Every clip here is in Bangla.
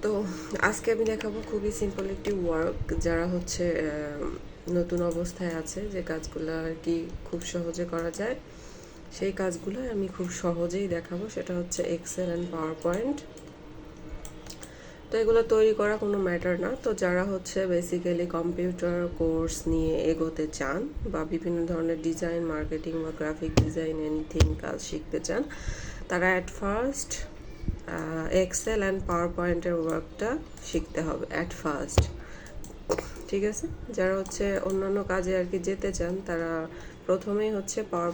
তো আজকে আমি দেখাবো খুবই সিম্পল একটি ওয়ার্ক, যারা হচ্ছে নতুন অবস্থায় আছে, যে কাজগুলো আর কি খুব সহজে করা যায়, সেই কাজগুলো আমি খুব সহজেই দেখাবো। সেটা হচ্ছে এক্সেল অ্যান্ড পাওয়ার পয়েন্ট। তো এগুলো তৈরি করা কোনো ম্যাটার না। তো যারা হচ্ছে বেসিক্যালি কম্পিউটার কোর্স নিয়ে এগোতে চান বা বিভিন্ন ধরনের ডিজাইন, মার্কেটিং বা গ্রাফিক ডিজাইন এনিথিং কাজ শিখতে চান, তারা অ্যাট ফার্স্ট এক্সেল অ্যান্ড পাওয়ার পয়েন্টের ওয়ার্কটা শিখতে হবে অ্যাট ফার্স্ট। ঠিক আছে, যারা হচ্ছে অন্যান্য কাজে আর কি যেতে চান, তারা প্রথমেই হচ্ছে পাওয়ার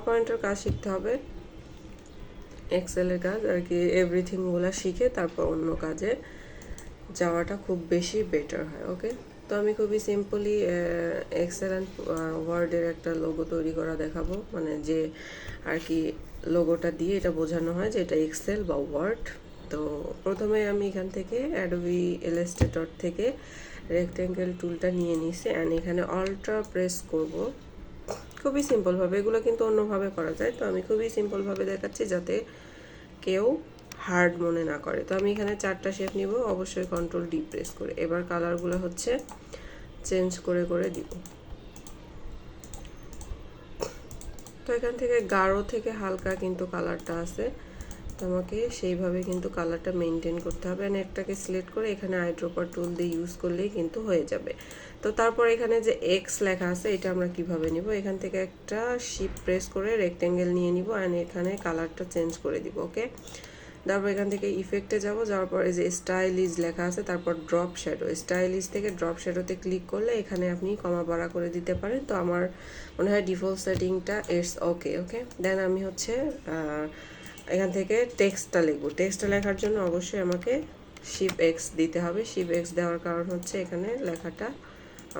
পয়েন্টের কাজ শিখতে হবে। এক্সেলের কাজ আর কি এভরিথিংগুলো শিখে তারপর অন্য কাজে যাওয়াটা খুব বেশি বেটার হয়। ওকে, তো আমি খুবই সিম্পলি এক্সেল অ্যান্ড ওয়ার্ডের একটা লোগো তৈরি করা দেখাবো, মানে যে আর কি লোগোটা দিয়ে এটা বোঝানো হয় যে এটা এক্সেল বা ওয়ার্ড। তো প্রথমে আমি এখান থেকে অ্যাডোবি ইলাস্ট্রেটর থেকে রেক্টেঙ্গেল টুলটা নিয়ে নিছি অ্যান্ড এখানে অল্ট্রা প্রেস করব খুবই সিম্পলভাবে। এগুলো কিন্তু অন্যভাবে করা যায়, তো আমি খুবই সিম্পলভাবে দেখাচ্ছি যাতে কেউ হার্ড মনে না করে। তো আমি এখানে 4টা শেপ নিব, অবশ্যই কন্ট্রোল ডি প্রেস করে। এবার কালারগুলো হচ্ছে চেঞ্জ করে করে দিব। তো এখান থেকে গাঢ় থেকে হালকা কিন্তু কালারটা আছে, তো আমাকে সেইভাবে কিন্তু কালারটা মেনটেন করতে হবে। অ্যান্ড একটাকে সিলেক্ট করে এখানে আইড্রপার টুল দিয়ে ইউজ করলেই কিন্তু হয়ে যাবে। তো তারপর এখানে যে এক্স লেখা আছে এটা আমরা কিভাবে নিব, এখান থেকে একটা শিফট প্রেস করে রেক্টেঙ্গেল নিয়ে নিব অ্যান্ড এখানে কালারটা চেঞ্জ করে দিব। ওকে, তারপর এখান থেকে ইফেক্টে যাব, যাওয়ার পর এই যে স্টাইলিশ লেখা আছে, তারপর ড্রপ শ্যাডো, স্টাইলিশ থেকে ড্রপ শ্যাডোতে ক্লিক করলে এখানে আপনি কমা বাড়া করে দিতে পারেন। তো আমার মনে হয় ডিফল্ট সেটিংটা ইটস ওকে। ওকে, দেন আমি হচ্ছে এখান থেকে টেক্সটটা লিখবো। টেক্সটটা লেখার জন্য অবশ্যই আমাকে শিফট এক্স দিতে হবে। শিফট এক্স দেওয়ার কারণ হচ্ছে এখানে লেখাটা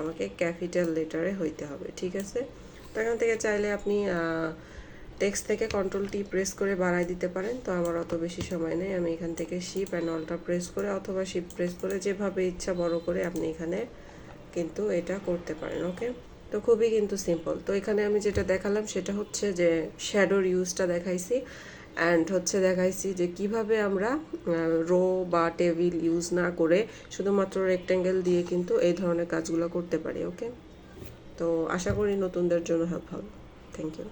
আমাকে ক্যাপিটাল লেটারে হইতে হবে। ঠিক আছে, তো এখান থেকে চাইলে আপনি টেক্সট থেকে কন্ট্রোল টি প্রেস করে বাড়াই দিতে পারেন। তো আমার অত বেশি সময় নেই, আমি এখান থেকে শিফট অ্যান্ড অল্টা প্রেস করে অথবা শিফট প্রেস করে যেভাবে ইচ্ছা বড় করে আপনি এখানে কিন্তু এটা করতে পারেন। ওকে, তো খুবই কিন্তু সিম্পল। তো এখানে আমি যেটা দেখালাম সেটা হচ্ছে যে শ্যাডোর ইউজটা দেখাইছি অ্যান্ড হচ্ছে দেখাইছি যে কিভাবে আমরা রো বা টেবিল ইউজ না করে শুধুমাত্র রেক্ট্যাঙ্গেল দিয়ে কিন্তু এই ধরনের কাজগুলো করতে পারি। ওকে, তো আশা করি নতুনদের জন্য হেল্প হবে। Thank you.